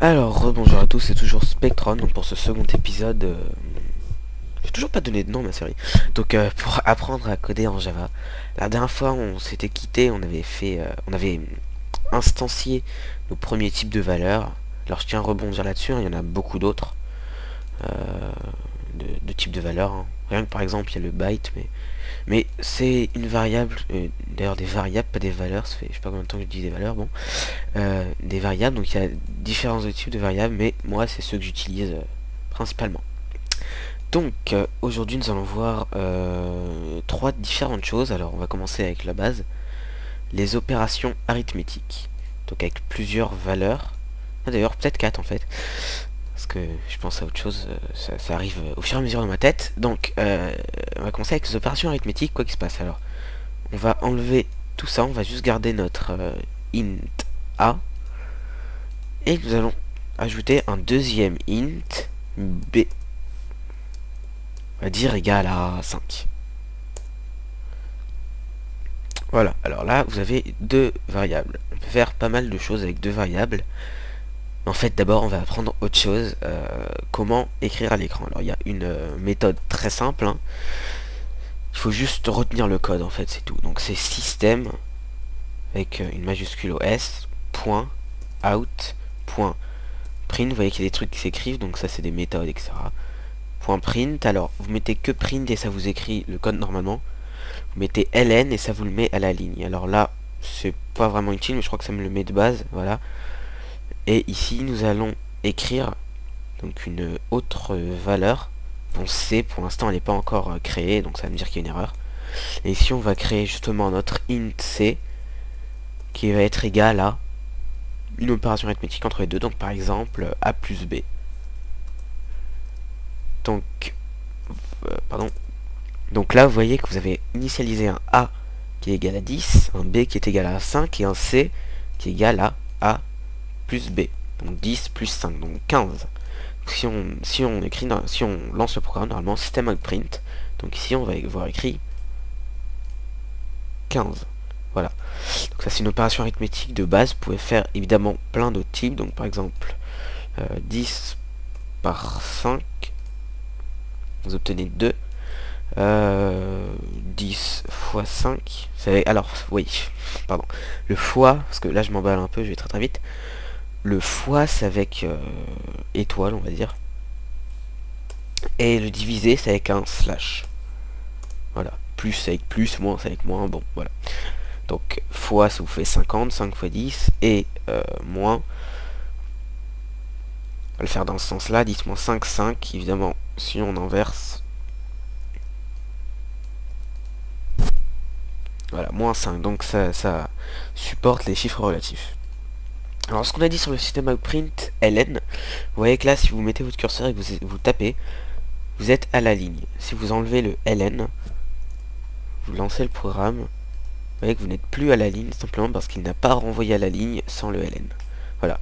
Alors, rebonjour à tous, c'est toujours Spectron, donc pour ce second épisode, j'ai toujours pas donné de nom à ma série. Donc pour apprendre à coder en Java, la dernière fois on s'était quitté, on avait instancié nos premiers types de valeurs. Alors je tiens à rebondir là-dessus, hein, il y en a beaucoup d'autres de types de valeurs, hein. Rien que par exemple il y a le byte, mais c'est une variable, d'ailleurs des variables, pas des valeurs, ça fait je sais pas combien de temps que je dis des valeurs, bon. Des variables, donc il y a différents types de variables, mais moi c'est ceux que j'utilise principalement. Donc aujourd'hui nous allons voir trois différentes choses. Alors on va commencer avec la base, les opérations arithmétiques, donc avec plusieurs valeurs. Ah, d'ailleurs peut-être 4 en fait, parce que je pense à autre chose, ça arrive au fur et à mesure dans ma tête. Donc on va commencer avec les opérations arithmétiques. Quoi qu'il se passe, alors on va enlever tout ça, on va juste garder notre int a, et nous allons ajouter un deuxième int b, on va dire égal à 5. Voilà, alors là vous avez deux variables. On peut faire pas mal de choses avec deux variables. En fait d'abord on va apprendre autre chose, comment écrire à l'écran. Alors il y a une méthode très simple, hein. Il faut juste retenir le code en fait, c'est tout. Donc c'est système avec une majuscule OS, point, out, point, print. Vous voyez qu'il y a des trucs qui s'écrivent, donc ça c'est des méthodes, etc. Point print, alors vous mettez que print et ça vous écrit le code normalement. Vous mettez ln et ça vous le met à la ligne. Alors là c'est pas vraiment utile, mais je crois que ça me le met de base, voilà. Et ici nous allons écrire donc une autre valeur. Bon, c pour l'instant elle n'est pas encore créée, donc ça va me dire qu'il y a une erreur. Et ici on va créer justement notre int c qui va être égal à une opération arithmétique entre les deux, donc par exemple a plus b. Donc pardon, donc là vous voyez que vous avez initialisé un a qui est égal à 10, un b qui est égal à 5 et un c qui est égal à a plus b, donc 10 plus 5, donc 15. Donc si on lance le programme, normalement système out print, donc ici on va voir écrit 15. Voilà, donc ça c'est une opération arithmétique de base. Vous pouvez faire évidemment plein d'autres types, donc par exemple 10 par 5, vous obtenez 2. 10 fois 5, alors oui, pardon, le fois, parce que là je m'emballe un peu, je vais très vite. Le fois c'est avec étoile, on va dire, et le divisé c'est avec un slash. Voilà, plus avec plus, moins c'est avec moins, bon voilà. Donc fois ça vous fait 50, 5 fois 10, et moins, on va le faire dans ce sens là, 10 moins 5, 5, évidemment si on inverse, voilà, moins 5, donc ça supporte les chiffres relatifs. Alors ce qu'on a dit sur le système outprint ln, vous voyez que là si vous mettez votre curseur et que vous tapez, vous êtes à la ligne. Si vous enlevez le ln, vous lancez le programme, vous voyez que vous n'êtes plus à la ligne, simplement parce qu'il n'a pas renvoyé à la ligne sans le ln. Voilà.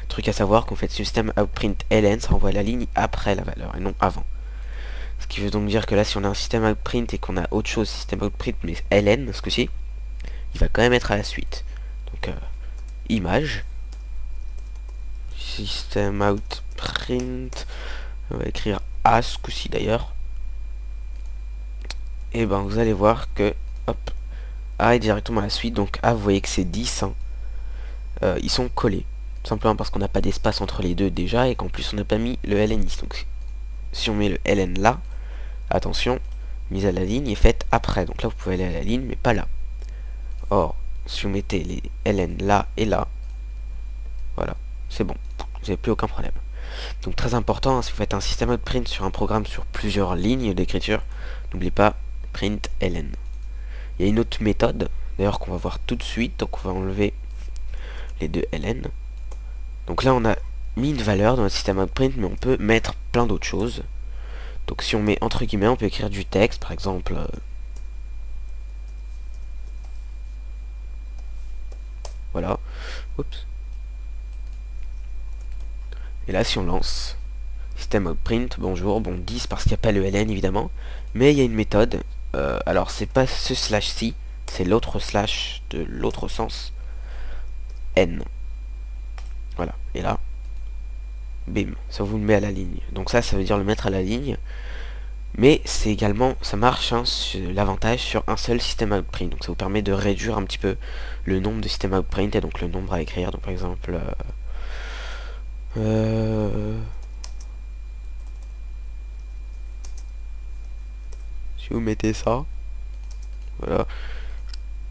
Truc à savoir qu'en fait système outprint ln, ça renvoie à la ligne après la valeur et non avant. Ce qui veut donc dire que là si on a un système outprint et qu'on a autre chose, système outprint mais ln ce coup-ci, il va quand même être à la suite. Donc image, système outprint, on va écrire a ce coup-ci d'ailleurs, et ben vous allez voir que hop, a est directement à la suite. Donc a, vous voyez que c'est 10, hein. Ils sont collés simplement parce qu'on n'a pas d'espace entre les deux déjà et qu'en plus on n'a pas mis le ln ici. Donc si on met le ln là, attention, mise à la ligne est faite après, donc là vous pouvez aller à la ligne mais pas là. Or si vous mettez les ln là et là, voilà, c'est bon, vous n'avez plus aucun problème. Donc très important, hein, si vous faites un système outprint sur un programme sur plusieurs lignes d'écriture, n'oubliez pas print ln. Il y a une autre méthode d'ailleurs qu'on va voir tout de suite, donc on va enlever les deux ln. Donc là on a mis une valeur dans notre système outprint, mais on peut mettre plein d'autres choses. Donc si on met entre guillemets, on peut écrire du texte, par exemple voilà, oups. Et là si on lance système outprint, bonjour, bon 10 parce qu'il n'y a pas le ln évidemment, mais il y a une méthode, alors c'est pas ce slash ci, c'est l'autre slash de l'autre sens, n. Voilà, et là, bim, ça vous le met à la ligne. Donc ça veut dire le mettre à la ligne. Mais c'est également, ça marche, hein, l'avantage sur un seul système outprint. Donc ça vous permet de réduire un petit peu le nombre de systèmes outprint et donc le nombre à écrire. Donc par exemple, si vous mettez ça, voilà,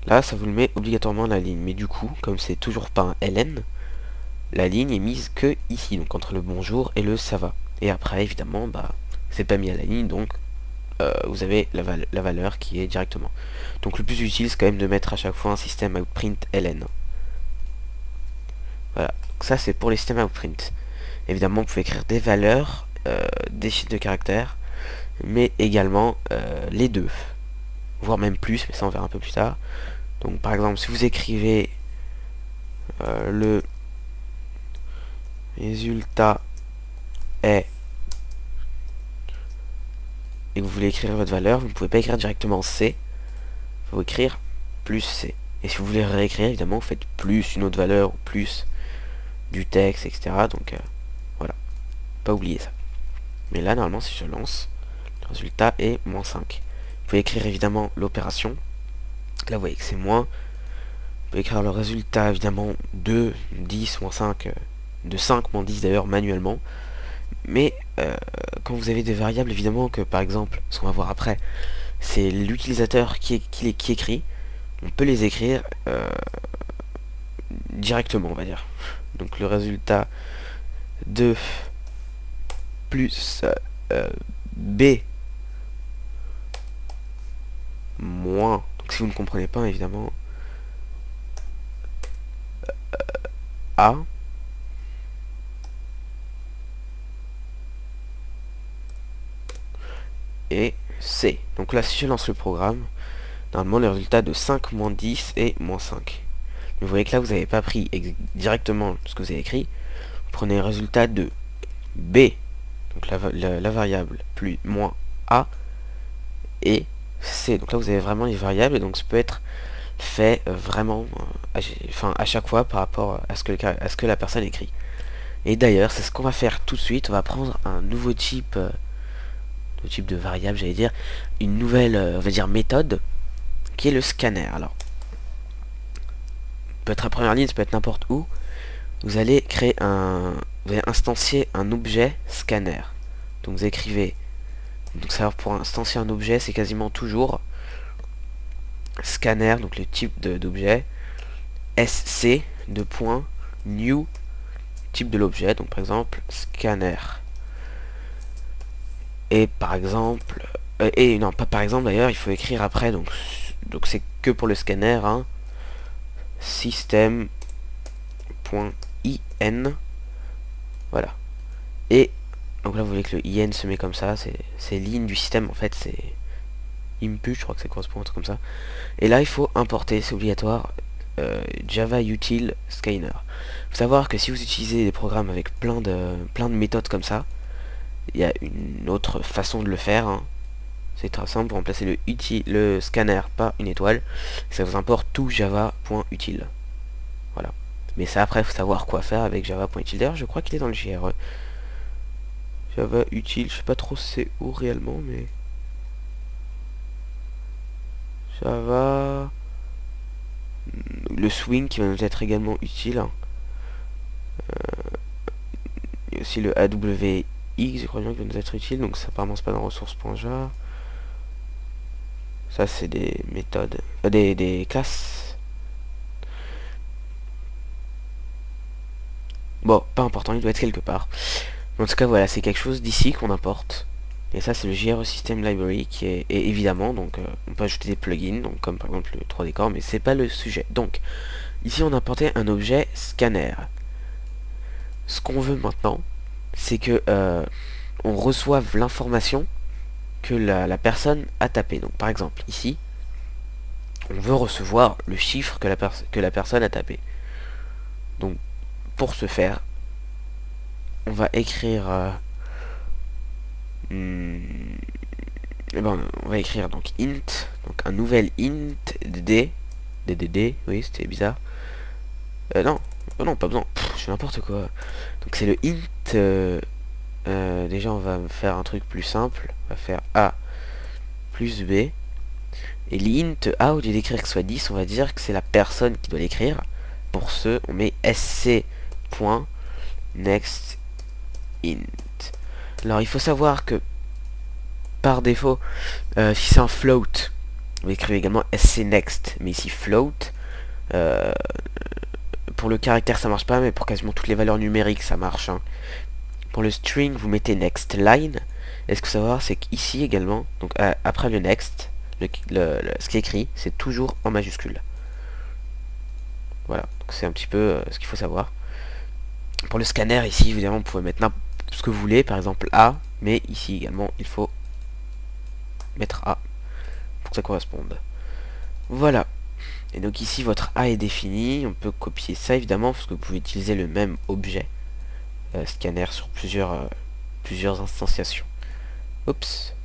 là ça vous le met obligatoirement à la ligne. Mais du coup, comme c'est toujours pas un ln, la ligne est mise que ici, donc entre le bonjour et le ça va. Et après, évidemment, bah, c'est pas mis à la ligne, donc vous avez la valeur qui est directement. Donc le plus utile, c'est quand même de mettre à chaque fois un système outprint ln. Voilà, donc ça c'est pour les systèmes outprint. Évidemment, vous pouvez écrire des valeurs, des chiffres de caractères, mais également les deux, voire même plus, mais ça on verra un peu plus tard. Donc par exemple, si vous écrivez le résultat est, et que vous voulez écrire votre valeur, vous ne pouvez pas écrire directement C, il faut écrire plus C. Et si vous voulez réécrire, évidemment, vous faites plus une autre valeur, ou plus du texte, etc. Donc voilà, pas oublier ça. Mais là, normalement, si je lance, le résultat est moins 5. Vous pouvez écrire évidemment l'opération. Là, vous voyez que c'est moins. Vous pouvez écrire le résultat, évidemment, de 10 moins 5, de 5 moins 10 d'ailleurs, manuellement. Mais quand vous avez des variables, évidemment que par exemple, ce qu'on va voir après, c'est l'utilisateur qui écrit, on peut les écrire directement, on va dire. Donc le résultat de plus B moins, donc si vous ne comprenez pas, évidemment, A et C. Donc là, si je lance le programme, normalement le résultat de 5 moins 10 est moins 5. Mais vous voyez que là, vous n'avez pas pris directement ce que vous avez écrit. Vous prenez le résultat de B, donc la variable, plus moins A, et C. Donc là, vous avez vraiment les variables, et donc ça peut être fait vraiment à chaque fois par rapport à ce que la personne écrit. Et d'ailleurs, c'est ce qu'on va faire tout de suite. On va prendre un nouveau type de variable, j'allais dire, une nouvelle, on va dire, méthode, qui est le scanner. Alors, peut être à première ligne, ça peut être n'importe où. Vous allez créer vous allez instancier un objet scanner. Donc vous écrivez, donc ça pour instancier un objet, c'est quasiment toujours scanner, donc le type d'objet, sc de point new type de l'objet, donc par exemple scanner. Et par exemple, et non pas par exemple d'ailleurs, il faut écrire après, donc c'est que pour le scanner, hein, système.in, voilà. Et donc là vous voulez que le in se met comme ça, c'est ligne du système, en fait c'est input, je crois que ça correspond à un truc comme ça. Et là il faut importer, c'est obligatoire, Java util scanner. Faut savoir que si vous utilisez des programmes avec plein de méthodes comme ça, il y a une autre façon de le faire, hein. C'est très simple, pour remplacer le scanner par une étoile, ça vous importe tout java.util. Voilà. Mais ça après, il faut savoir quoi faire avec java.util. D'ailleurs, je crois qu'il est dans le JRE. Java util, je sais pas trop c'est où réellement, mais Java, le swing qui va nous être également utile. Il y a aussi le AWX, je crois bien qu'il va nous être utile, donc ça apparemment c'est pas dans ressources.jar. Ça c'est des méthodes, des classes. Bon, pas important, il doit être quelque part. En tout cas voilà, c'est quelque chose d'ici qu'on importe. Et ça c'est le JRE System Library qui est, et évidemment, donc on peut ajouter des plugins, donc comme par exemple le 3D Core, mais c'est pas le sujet. Donc, ici on a importé un objet scanner. Ce qu'on veut maintenant, c'est que on reçoive l'information que la personne a tapé. Donc par exemple ici, on veut recevoir le chiffre que la personne a tapé. Donc pour ce faire, on va écrire on va écrire donc int, donc un nouvel int dd, oui c'était bizarre. Non, Oh non, pas besoin. Je fais n'importe quoi. Donc c'est le int. Déjà, on va faire un truc plus simple. On va faire A plus B. Et l'int A, au lieu d'écrire que ce soit 10, on va dire que c'est la personne qui doit l'écrire. Pour ce, on met sc.next int. Alors, il faut savoir que par défaut, si c'est un float, vous écrivez également scnext. Mais ici, float, pour le caractère, ça marche pas, mais pour quasiment toutes les valeurs numériques, ça marche. Hein. Pour le string, vous mettez next line. Et ce qu'il faut savoir, c'est qu'ici également, donc après le next, ce qui est écrit, c'est toujours en majuscule. Voilà, donc c'est un petit peu ce qu'il faut savoir. Pour le scanner, ici, évidemment, vous pouvez mettre ce que vous voulez, par exemple A, mais ici également, il faut mettre A pour que ça corresponde. Voilà. Et donc ici, votre A est défini. On peut copier ça, évidemment, parce que vous pouvez utiliser le même objet scanner sur plusieurs instanciations. Oups.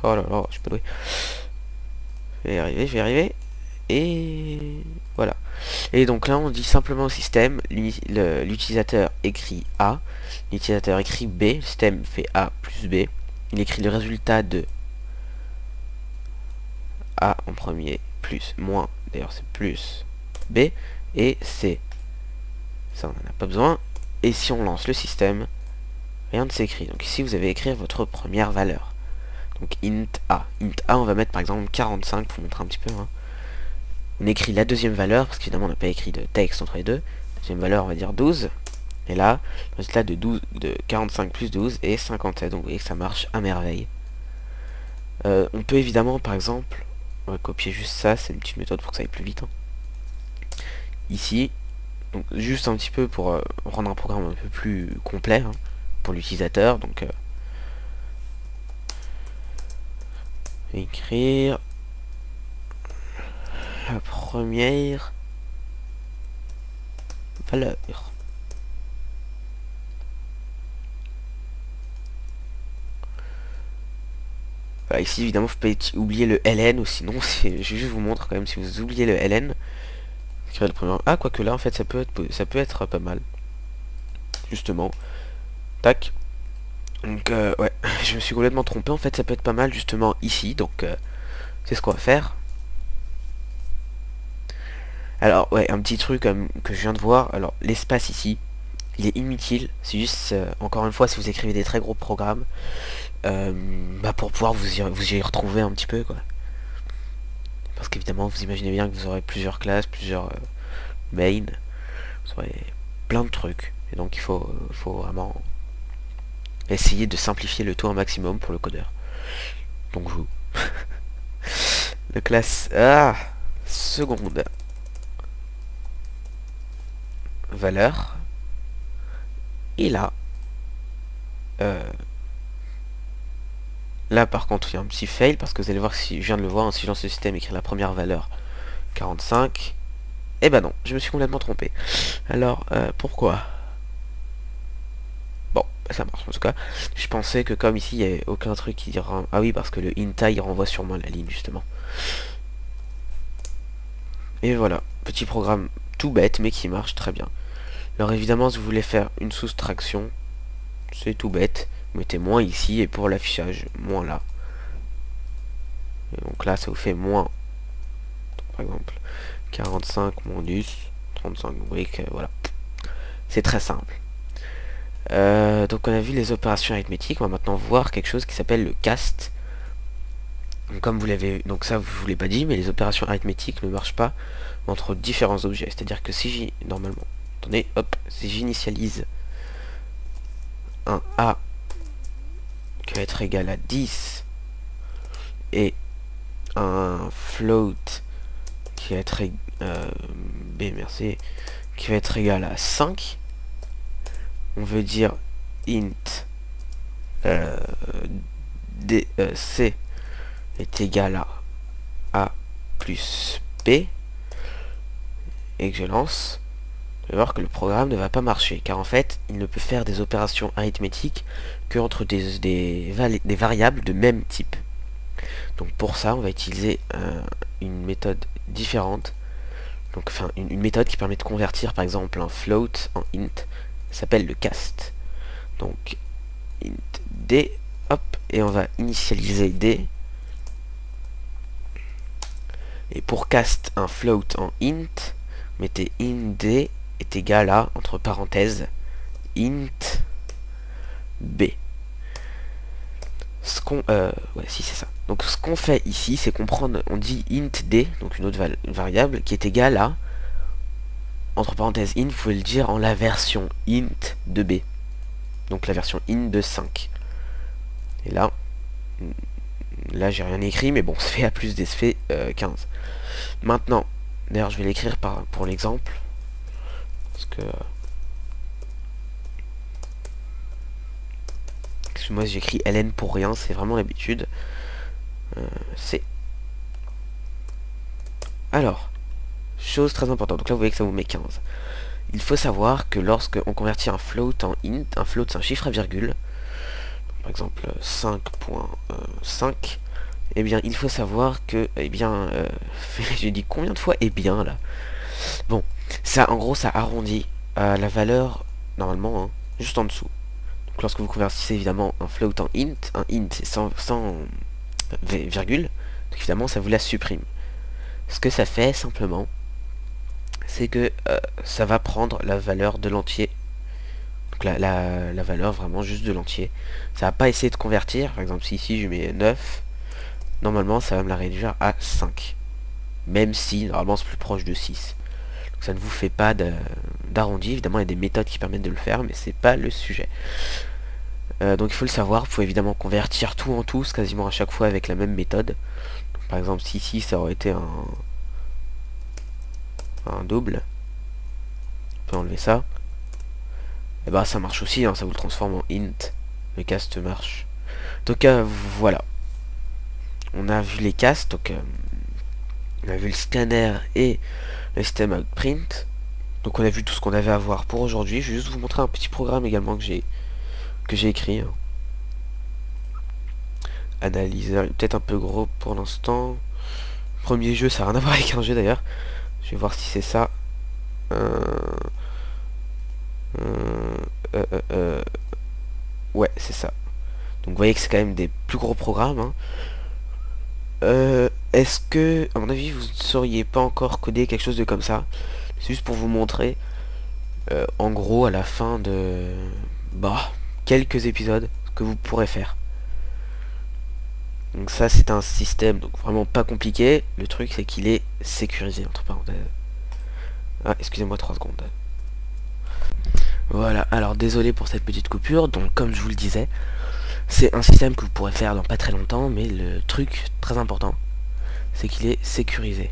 Oh là là, je peux doué. Je vais y arriver. Et voilà. Et donc là, on dit simplement au système, l'utilisateur écrit A, l'utilisateur écrit B, le système fait A plus B. Il écrit le résultat de A en premier, plus, moins, d'ailleurs c'est plus B, et C. Ça, on n'en a pas besoin. Et si on lance le système, rien ne s'écrit. Donc ici, vous avez écrire votre première valeur. Donc int A. Int A, on va mettre par exemple 45 pour montrer un petit peu. Hein. On écrit la deuxième valeur, parce qu'évidemment on n'a pas écrit de texte entre les deux. Deuxième valeur, on va dire 12. Et là, le résultat de 45 plus 12 est 57. Donc vous voyez que ça marche à merveille. On peut évidemment, par exemple, on va copier juste ça, c'est une petite méthode pour que ça aille plus vite. Hein. Ici, donc juste un petit peu pour rendre un programme un peu plus complet hein, pour l'utilisateur. Donc écrire la première valeur. Voilà, ici évidemment faut pas oublier le ln ou sinon je juste vous montre quand même si vous oubliez le ln. Le premier... Ah quoique là en fait ça peut être pas mal. Justement. Tac. Donc ouais, je me suis complètement trompé, en fait ça peut être pas mal justement ici, donc c'est ce qu'on va faire. Alors ouais, un petit truc que je viens de voir, alors l'espace ici, il est inutile, c'est juste, encore une fois, si vous écrivez des très gros programmes, pour pouvoir vous y retrouver un petit peu, quoi. Parce qu'évidemment, vous imaginez bien que vous aurez plusieurs classes, plusieurs main, vous aurez plein de trucs, et donc il faut vraiment essayer de simplifier le tout un maximum pour le codeur. Donc vous. Le classe seconde valeur. Et là là par contre il y a un petit fail parce que vous allez voir, si je viens de le voir, hein, si je lance le système écrit la première valeur 45, et ben non, je me suis complètement trompé. Alors pourquoi? Bon, ça marche en tout cas. Je pensais que comme ici il n'y avait aucun truc qui dira... Ah oui, parce que le int il renvoie sûrement la ligne justement. Et voilà, petit programme tout bête mais qui marche très bien. Alors évidemment si vous voulez faire une soustraction, c'est tout bête. Vous mettez moins ici et pour l'affichage, moins là. Et donc là ça vous fait moins. Donc, par exemple 45 moins 10, 35, vous voyez que voilà. C'est très simple. Donc on a vu les opérations arithmétiques, on va maintenant voir quelque chose qui s'appelle le cast. Donc, comme vous l'avez, donc ça vous l'ai pas dit, mais les opérations arithmétiques ne marchent pas entre différents objets. C'est-à-dire que si normalement, attendez, hop, si j'initialise un A qui va être égal à 10 et un float qui va être B, merci, qui va être égal à 5, on veut dire int C est égal à A plus B et que je lance, je vais voir que le programme ne va pas marcher car en fait il ne peut faire des opérations arithmétiques que entre des variables de même type. Donc pour ça on va utiliser une méthode différente. Donc enfin une méthode qui permet de convertir par exemple un float en int, s'appelle le cast. Donc int d, hop, et on va initialiser d. Et pour cast un float en int, mettez int d est égal à, entre parenthèses, int b. Ce qu'on ouais, si c'est ça. Donc ce qu'on fait ici, c'est qu'on prend, on dit int d, donc une autre variable qui est égale à, entre parenthèses int, vous pouvez le dire en la version int de b. Donc la version int de 5. Et là j'ai rien écrit, mais bon, ça fait A plus D, ça fait 15. Maintenant, d'ailleurs je vais l'écrire pour l'exemple, parce que excuse-moi si j'écris ln pour rien, c'est vraiment l'habitude. C'est alors, chose très importante, donc là vous voyez que ça vous met 15. Il faut savoir que lorsque on convertit un float en int, un float c'est un chiffre à virgule, par exemple 5.5, eh bien il faut savoir que, eh bien, j'ai dit combien de fois eh bien là. Bon, ça en gros ça arrondit à la valeur normalement, hein, juste en dessous. Donc lorsque vous convertissez évidemment un float en int, un int c'est sans virgule, donc évidemment ça vous la supprime. Ce que ça fait simplement, c'est que ça va prendre la valeur de l'entier. Donc la valeur vraiment juste de l'entier. Ça va pas essayer de convertir. Par exemple si ici je mets 9, normalement ça va me la réduire à 5. Même si normalement c'est plus proche de 6. Donc ça ne vous fait pas d'arrondi. Évidemment il y a des méthodes qui permettent de le faire, mais c'est pas le sujet. Donc il faut le savoir, vous pouvez évidemment convertir tout en tous quasiment à chaque fois avec la même méthode. Donc, par exemple si ici ça aurait été un double, on peut enlever ça, et bah ça marche aussi, hein, ça vous le transforme en int, le cast marche. Donc voilà, on a vu les casts, donc on a vu le scanner et le système outprint. Donc on a vu tout ce qu'on avait à voir pour aujourd'hui. Je vais juste vous montrer un petit programme également que j'ai écrit, hein. Analyseur, peut-être un peu gros pour l'instant. Premier jeu, ça n'a rien à voir avec un jeu d'ailleurs. Je vais voir si c'est ça. Ouais, c'est ça. Donc vous voyez que c'est quand même des plus gros programmes, hein. Est-ce que, à mon avis, vous ne sauriez pas encore coder quelque chose de comme ça? C'est juste pour vous montrer, en gros, à la fin de quelques épisodes, ce que vous pourrez faire. Donc ça, c'est un système donc vraiment pas compliqué. Le truc, c'est qu'il est sécurisé, entre parenthèses. Ah, excusez-moi 3 secondes. Voilà, alors désolé pour cette petite coupure. Donc comme je vous le disais, c'est un système que vous pourrez faire dans pas très longtemps, mais le truc très important, c'est qu'il est sécurisé.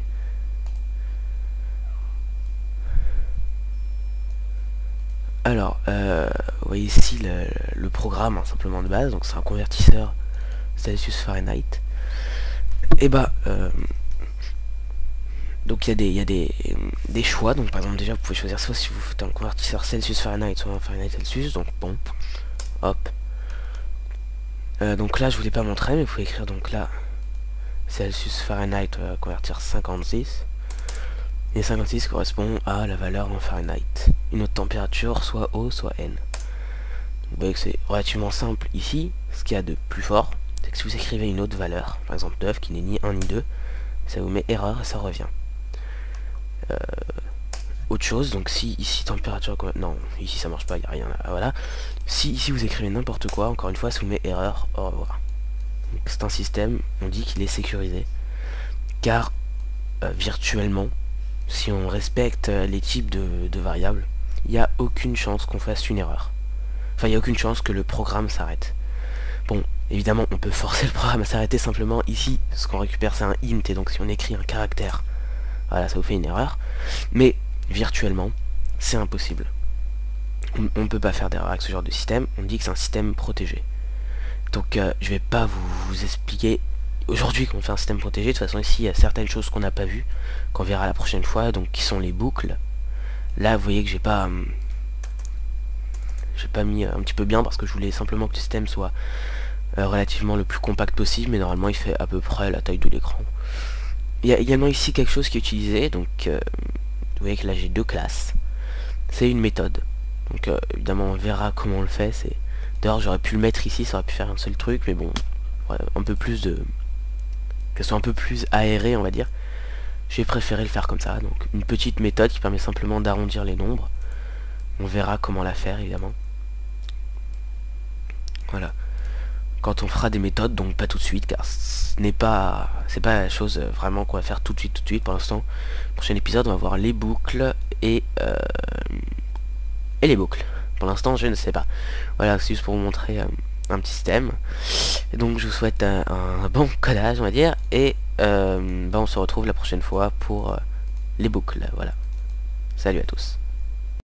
Alors, vous voyez ici le programme, hein, simplement de base, donc c'est un convertisseur Celsius Fahrenheit. Et bah, donc il y a des choix. Donc par exemple déjà vous pouvez choisir soit si vous faites un convertisseur Celsius Fahrenheit, soit un Fahrenheit Celsius. Donc bon, hop. Donc là je vous l'ai pas montré, mais vous pouvez écrire donc là Celsius Fahrenheit convertir 56. Et 56 correspond à la valeur en Fahrenheit. Une autre température, soit O, soit N. Vous voyez que c'est relativement simple ici. Ce qu'il y a de plus fort, c'est que si vous écrivez une autre valeur, par exemple 9, qui n'est ni 1 ni 2, ça vous met erreur et ça revient. Autre chose, donc si ici température... Non, ici ça marche pas, il n'y a rien là. Voilà. Si ici vous écrivez n'importe quoi, encore une fois, ça vous met erreur, au revoir. C'est un système, on dit qu'il est sécurisé. Car, virtuellement, si on respecte les types de variables, il n'y a aucune chance qu'on fasse une erreur. Enfin, il n'y a aucune chance que le programme s'arrête. Bon, évidemment, on peut forcer le programme à s'arrêter simplement. Ici, ce qu'on récupère, c'est un int, et donc si on écrit un caractère, voilà, ça vous fait une erreur. Mais, virtuellement, c'est impossible. On ne peut pas faire d'erreur avec ce genre de système. On dit que c'est un système protégé. Donc, je vais pas vous expliquer aujourd'hui qu'on fait un système protégé. De toute façon, ici, il y a certaines choses qu'on n'a pas vues, qu'on verra la prochaine fois, donc qui sont les boucles. Là, vous voyez que j'ai pas mis un petit peu bien, parce que je voulais simplement que le système soit relativement le plus compact possible, mais normalement, il fait à peu près la taille de l'écran. Il y a également ici quelque chose qui est utilisé, donc Vous voyez que là j'ai deux classes. C'est une méthode. Donc évidemment on verra comment on le fait. D'ailleurs j'aurais pu le mettre ici, ça aurait pu faire un seul truc, mais bon, ouais, un peu plus de... qu'elle soit un peu plus aérée on va dire. J'ai préféré le faire comme ça. Donc une petite méthode qui permet simplement d'arrondir les nombres. On verra comment la faire évidemment. Voilà. Quand on fera des méthodes, donc pas tout de suite, car c'est pas la chose vraiment qu'on va faire tout de suite. Pour l'instant, prochain épisode, on va voir les boucles et les boucles. Pour l'instant, je ne sais pas. Voilà, c'est juste pour vous montrer un petit système. Et donc, je vous souhaite un bon codage, on va dire, et on se retrouve la prochaine fois pour les boucles. Voilà. Salut à tous.